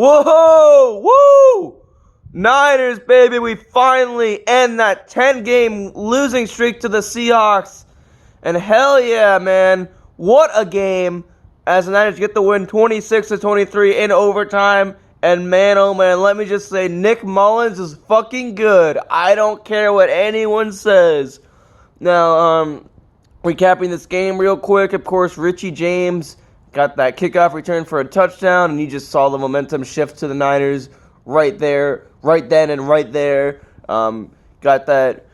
Whoa! Woo! Niners, baby, we finally end that 10-game losing streak to the Seahawks. And hell yeah, man. What a game as the Niners get the win 26-23 in overtime. And man, oh man, let me just say, Nick Mullens is fucking good. I don't care what anyone says. Now, recapping this game real quick, of course, Richie James got that kickoff return for a touchdown, and you just saw the momentum shift to the Niners right there, right then and right there. Got that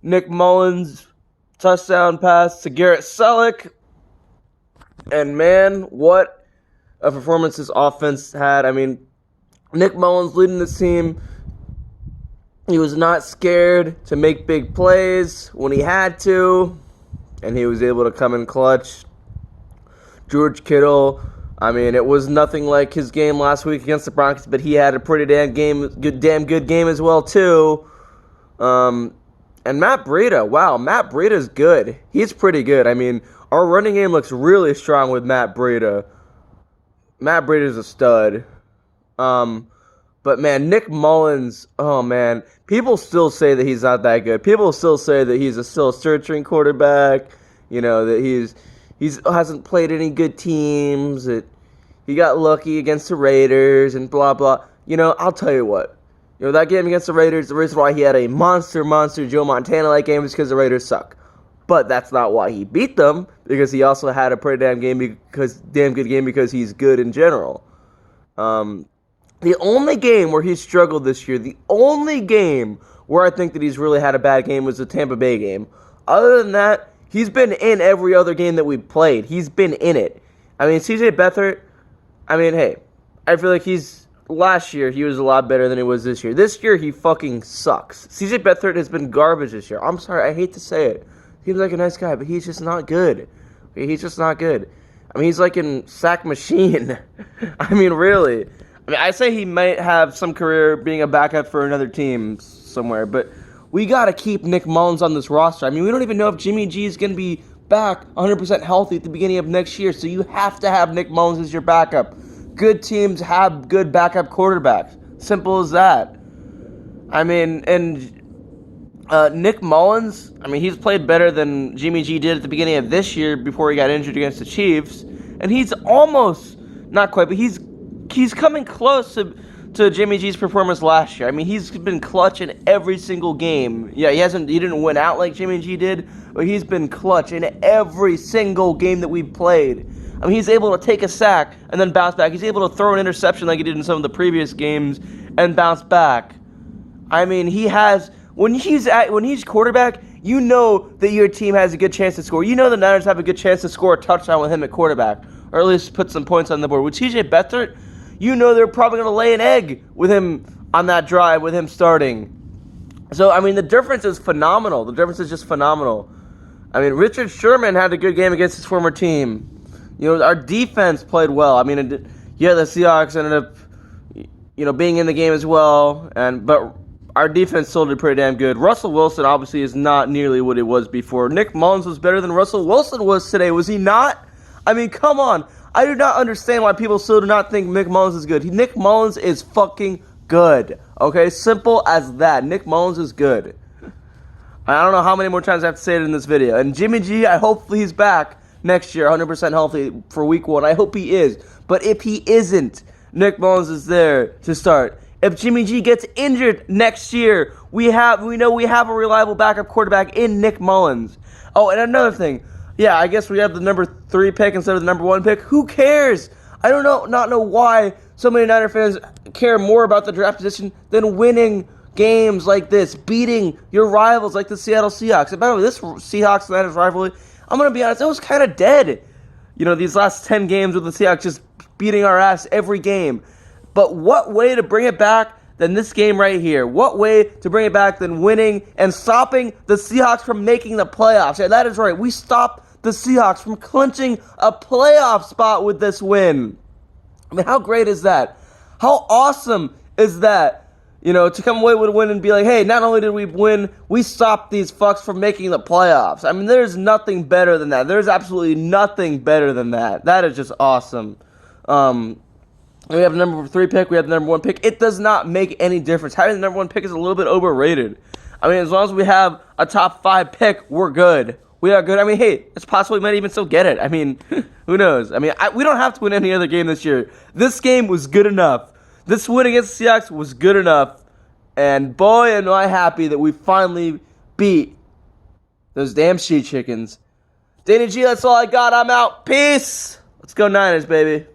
Nick Mullens touchdown pass to Garrett Selleck. And man, what a performance this offense had. I mean, Nick Mullens leading this team. He was not scared to make big plays when he had to, and he was able to come in clutch. George Kittle, I mean, it was nothing like his game last week against the Broncos, but he had a pretty damn good game as well too. And Matt Breida, wow, Matt Breida's good. He's pretty good. I mean, our running game looks really strong with Matt Breida. Matt Breida's a stud. But man, Nick Mullens, oh man, people still say that he's not that good. People still say that he's still a searching quarterback. You know, that he hasn't played any good teams. That he got lucky against the Raiders and blah blah. You know, I'll tell you what. You know, that game against the Raiders, the reason why he had a monster Joe Montana-like game is because the Raiders suck. But that's not why he beat them, because he also had a pretty damn good game because he's good in general. The only game where he struggled this year, the only game where I think that he's really had a bad game was the Tampa Bay game. Other than that, he's been in every other game that we've played. He's been in it. I mean, CJ Beathard, I mean, hey, I feel like last year he was a lot better than he was this year. This year he fucking sucks. CJ Beathard has been garbage this year. I'm sorry, I hate to say it. He's like a nice guy, but he's just not good. Okay, he's just not good. I mean, he's like in sack machine. I mean, really. I mean, I say he might have some career being a backup for another team somewhere, but we got to keep Nick Mullens on this roster. I mean, we don't even know if Jimmy G is going to be back 100% healthy at the beginning of next year, so you have to have Nick Mullens as your backup. Good teams have good backup quarterbacks. Simple as that. I mean, and Nick Mullens, I mean, he's played better than Jimmy G did at the beginning of this year before he got injured against the Chiefs, and he's almost, not quite, but he's coming close to Jimmy G's performance last year. I mean, he's been clutch in every single game. Yeah, he didn't win out like Jimmy G did, but he's been clutch in every single game that we've played. I mean, he's able to take a sack and then bounce back. He's able to throw an interception like he did in some of the previous games and bounce back. I mean, when he's quarterback, you know that your team has a good chance to score. You know the Niners have a good chance to score a touchdown with him at quarterback, or at least put some points on the board. With TJ Beathard, you know they're probably going to lay an egg with him on that drive, with him starting. So, I mean, the difference is phenomenal. The difference is just phenomenal. I mean, Richard Sherman had a good game against his former team. You know, our defense played well. I mean, the Seahawks ended up, being in the game as well, but our defense still did pretty damn good. Russell Wilson obviously is not nearly what he was before. Nick Mullens was better than Russell Wilson was today, was he not? I mean, come on. I do not understand why people still do not think Nick Mullens is good. Nick Mullens is fucking good. Okay? Simple as that. Nick Mullens is good. I don't know how many more times I have to say it in this video. And Jimmy G, I hope he's back next year, 100% healthy for week 1. I hope he is. But if he isn't, Nick Mullens is there to start. If Jimmy G gets injured next year, we know we have a reliable backup quarterback in Nick Mullens. Oh, and another thing. Yeah, I guess we have the number 3 pick instead of the number 1 pick. Who cares? I don't know why so many Niner fans care more about the draft position than winning games like this, beating your rivals like the Seattle Seahawks. And by the way, this Seahawks-Niners rivalry, I'm going to be honest, it was kind of dead. You know, these last 10 games with the Seahawks just beating our ass every game. But what way to bring it back than this game right here? What way to bring it back than winning and stopping the Seahawks from making the playoffs? Yeah, that is right. We stopped the Seahawks from clinching a playoff spot with this win. I mean, how great is that? How awesome is that? You know, to come away with a win and be like, hey, not only did we win, we stopped these fucks from making the playoffs. I mean, there's nothing better than that. There's absolutely nothing better than that. That is just awesome. We have the number 3 pick. We have the number 1 pick. It does not make any difference. Having the number 1 pick is a little bit overrated. I mean, as long as we have a top 5 pick, we're good. We are good. I mean, hey, it's possible we might even still get it. I mean, who knows? I mean, we don't have to win any other game this year. This game was good enough. This win against the Seahawks was good enough. And boy, am I happy that we finally beat those damn She Chickens. Danny G, that's all I got. I'm out. Peace. Let's go Niners, baby.